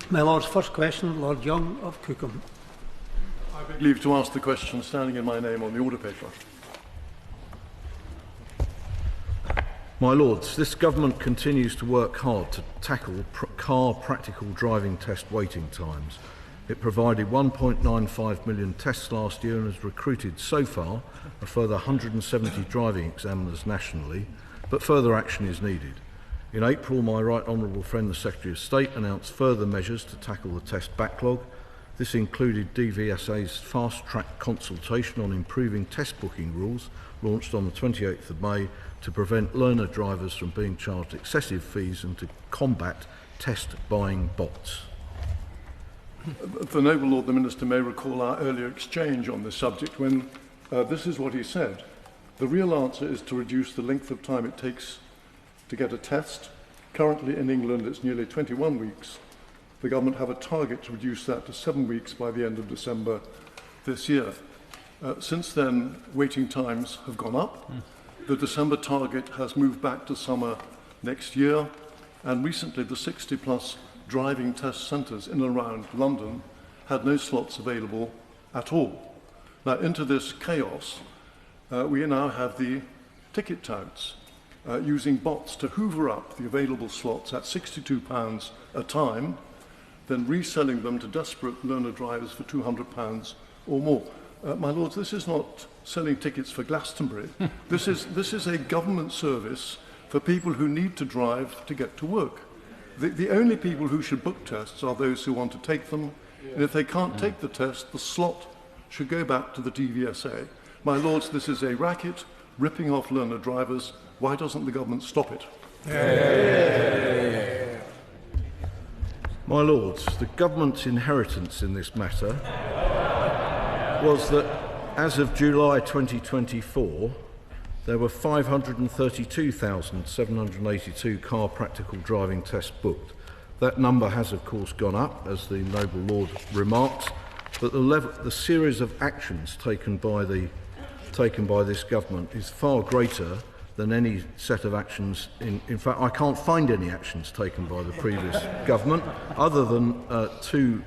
My Lord's first question, Lord Young of Cookham. I beg leave to ask the question standing in my name on the order paper. My Lords, this government continues to work hard to tackle car practical driving test waiting times. It provided 1.95 million tests last year and has recruited so far a further 170 driving examiners nationally, but further action is needed. In April, my Right Honourable friend the Secretary of State announced further measures to tackle the test backlog. This included DVSA's fast-track consultation on improving test booking rules, launched on the 28th of May, to prevent learner drivers from being charged excessive fees and to combat test buying bots. The Noble Lord the Minister may recall our earlier exchange on this subject when this is what he said. The real answer is to reduce the length of time it takes to get a test. Currently in England it's nearly 21 weeks. The government have a target to reduce that to 7 weeks by the end of December this year. Since then, waiting times have gone up. The December target has moved back to summer next year, and recently the 60-plus driving test centres in and around London had no slots available at all. Now, into this chaos, we now have the ticket touts using bots to hoover up the available slots at £62 a time, then reselling them to desperate learner drivers for £200 or more. My Lords, this is not selling tickets for Glastonbury. This is a government service for people who need to drive to get to work. The only people who should book tests are those who want to take them, and if they can't take the test, the slot should go back to the DVSA. My Lords, this is a racket, ripping off learner drivers. Why doesn't the government stop it? My Lords, the government's inheritance in this matter was that as of July 2024, there were 532,782 car practical driving tests booked. That number has, of course, gone up, as the Noble Lord remarks, but the series of actions taken by this government is far greater than any set of actions. In fact, I can't find any actions taken by the previous government, other than two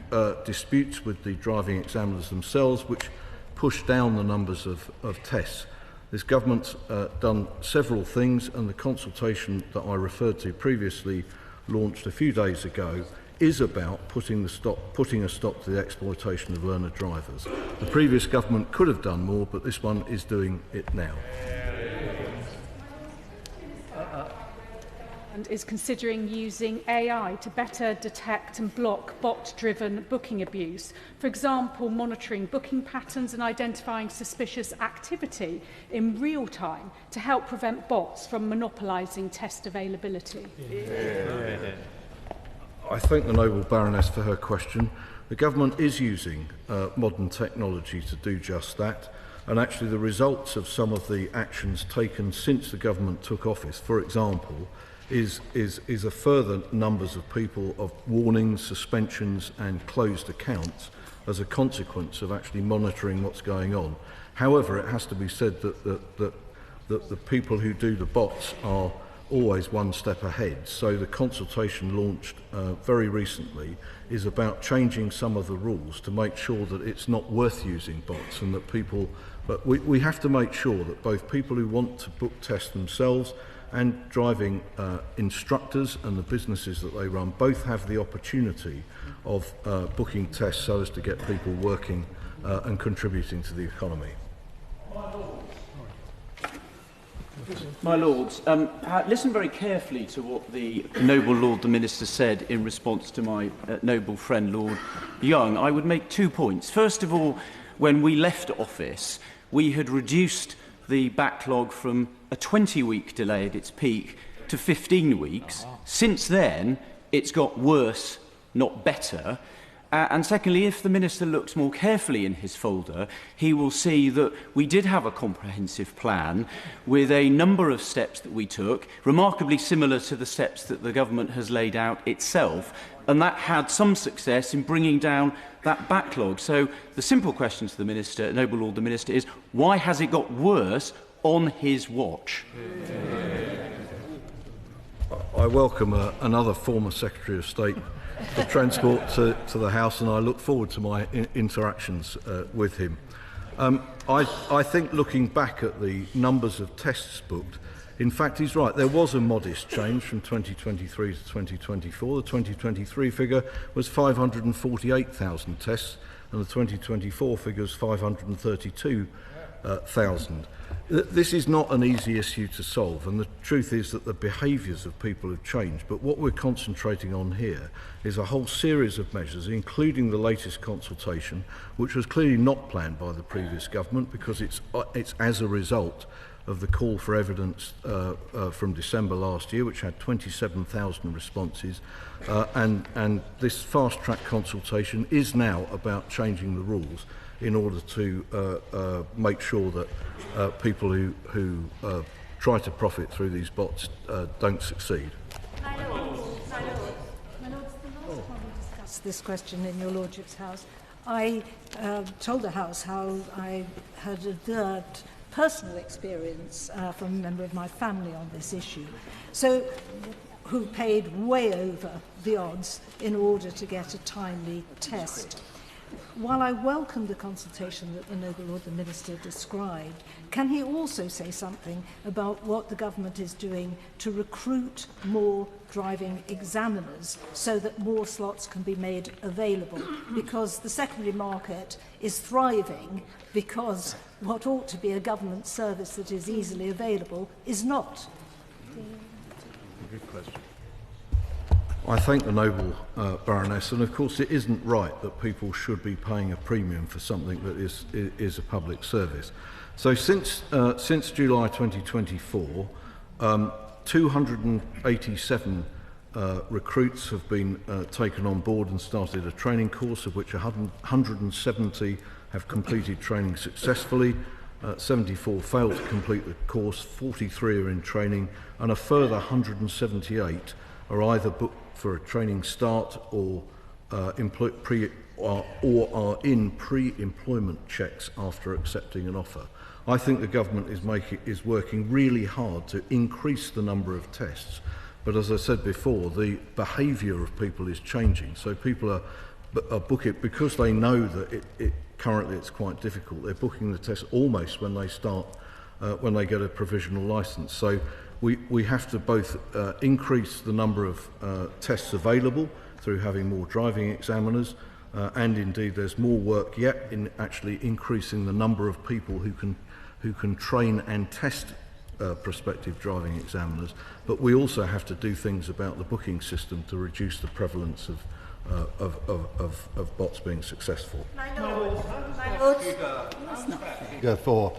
disputes with the driving examiners themselves, which pushed down the numbers of tests. This government's done several things, and the consultation that I referred to previously, launched a few days ago, is about putting a stop to the exploitation of learner drivers. The previous government could have done more, but this one is doing it now. And is considering using AI to better detect and block bot-driven booking abuse. For example, monitoring booking patterns and identifying suspicious activity in real time to help prevent bots from monopolising test availability. I thank the Noble Baroness for her question. The government is using modern technology to do just that, and actually the results of some of the actions taken since the government took office, for example, is a further numbers of people of warnings, suspensions and closed accounts as a consequence of actually monitoring what's going on. However, it has to be said that the people who do the bots are always one step ahead. So the consultation launched very recently is about changing some of the rules to make sure that it's not worth using bots, and that people, but we have to make sure that both people who want to book test themselves and driving instructors and the businesses that they run both have the opportunity of booking tests so as to get people working and contributing to the economy. My Lords, listen very carefully to what the Noble Lord the Minister said in response to my noble friend Lord Young. I would make 2 points. First of all, when we left office, we had reduced the backlog from a 20-week delay at its peak to 15 weeks. Since then, it's got worse, not better. And secondly, if the Minister looks more carefully in his folder, he will see that we did have a comprehensive plan with a number of steps that we took, remarkably similar to the steps that the government has laid out itself, and that had some success in bringing down that backlog. So the simple question to the Minister, Noble Lord the Minister, is why has it got worse on his watch? I welcome another former Secretary of State for transport to the House, and I look forward to my interactions with him. I think looking back at the numbers of tests booked, in fact, he's right. There was a modest change from 2023 to 2024. The 2023 figure was 548,000 tests, and the 2024 figure is 532,000. This is not an easy issue to solve, and the truth is that the behaviours of people have changed. But what we're concentrating on here is a whole series of measures, including the latest consultation, which was clearly not planned by the previous government because it's as a result of the call for evidence from December last year, which had 27,000 responses, and this fast-track consultation is now about changing the rules in order to make sure that people who try to profit through these bots don't succeed. My Lords, the last time we discussed this question in your Lordship's House, I told the House how I had observed personal experience from a member of my family on this issue, who paid way over the odds in order to get a timely test. While I welcome the consultation that the Noble Lord the Minister described, can he also say something about what the government is doing to recruit more driving examiners so that more slots can be made available? Because the secondary market is thriving because what ought to be a government service that is easily available is not. Good question. I thank the noble Baroness, and of course it isn't right that people should be paying a premium for something that is a public service. So since July 2024, 287 recruits have been taken on board and started a training course, of which 170 have completed training successfully. 74 failed to complete the course, 43 are in training, and a further 178 are either booked for a training start or are in pre-employment checks after accepting an offer. I think the government is working really hard to increase the number of tests, but as I said before, the behaviour of people is changing. So people are booking it because they know that currently it's quite difficult. They're booking the test almost when they start, when they get a provisional licence. So we have to both increase the number of tests available through having more driving examiners, and indeed there's more work yet in actually increasing the number of people who can train and test prospective driving examiners. But we also have to do things about the booking system to reduce the prevalence of bots being successful. My Lords, figure for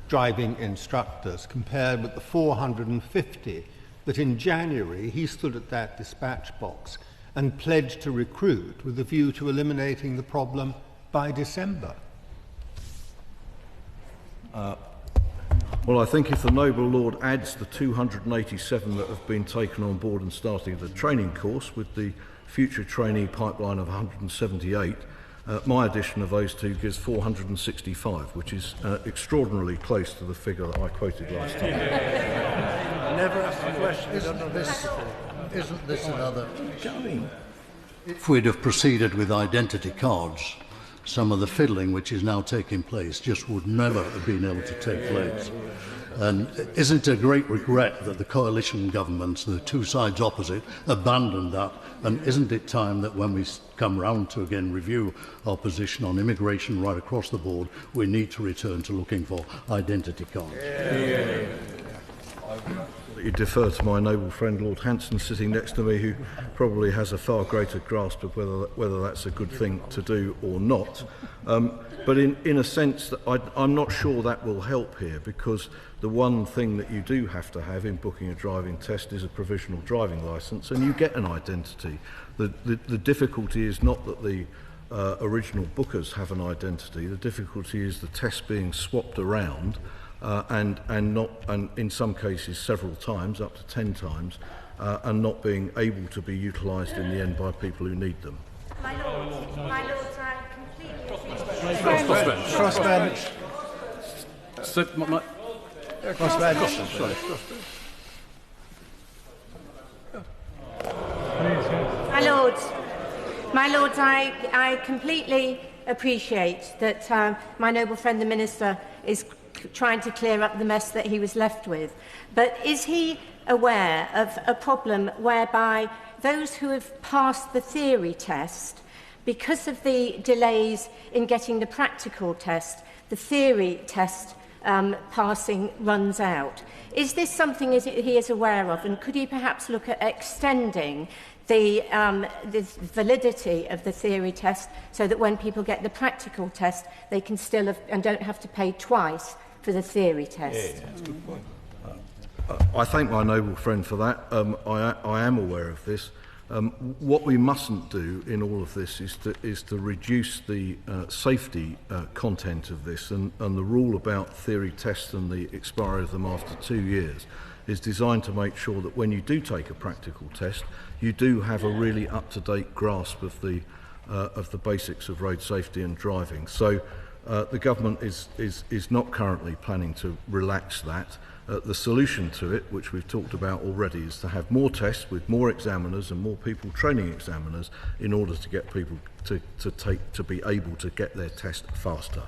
driving instructors compared with the 450 that in January he stood at that dispatch box and pledged to recruit with a view to eliminating the problem by December. Well, I think if the Noble Lord adds the 287 that have been taken on board and starting the training course with the future trainee pipeline of 178, my addition of those two gives 465, which is extraordinarily close to the figure that I quoted last time. Never asked the question. Isn't this another? If we'd have proceeded with identity cards, some of the fiddling which is now taking place just would never have been able to take place. And isn't it a great regret that the coalition governments, the two sides opposite, abandoned that? And isn't it time that when we come round to again review our position on immigration right across the board, we need to return to looking for identity cards? You defer to my noble friend Lord Hanson sitting next to me, who probably has a far greater grasp of whether that's a good thing to do or not. But in a sense, I'm not sure that will help here, because the one thing that you do have to have in booking a driving test is a provisional driving licence, and you get an identity. The difficulty is not that the original bookers have an identity. The difficulty is the test being swapped around, and in some cases several times, up to 10 times, and not being able to be utilised in the end by people who need them. My Lords, I completely agree. Crossbench. My Lords, My Lords, I completely appreciate that my noble friend the Minister is trying to clear up the mess that he was left with. But is he aware of a problem whereby those who have passed the theory test, because of the delays in getting the practical test, the theory test passing runs out? Is this something he is aware of, and could he perhaps look at extending the validity of the theory test so that when people get the practical test, they can still and don't have to pay twice for the theory test? Yeah, that's a good point. I thank my noble friend for that. I am aware of this. What we mustn't do in all of this is to reduce the safety content of this, and the rule about theory tests and the expiry of them after 2 years is designed to make sure that when you do take a practical test, you do have a really up-to-date grasp of the basics of road safety and driving. So the government is not currently planning to relax that. The solution to it, which we've talked about already, is to have more tests with more examiners and more people training examiners in order to get people to be able to get their test faster.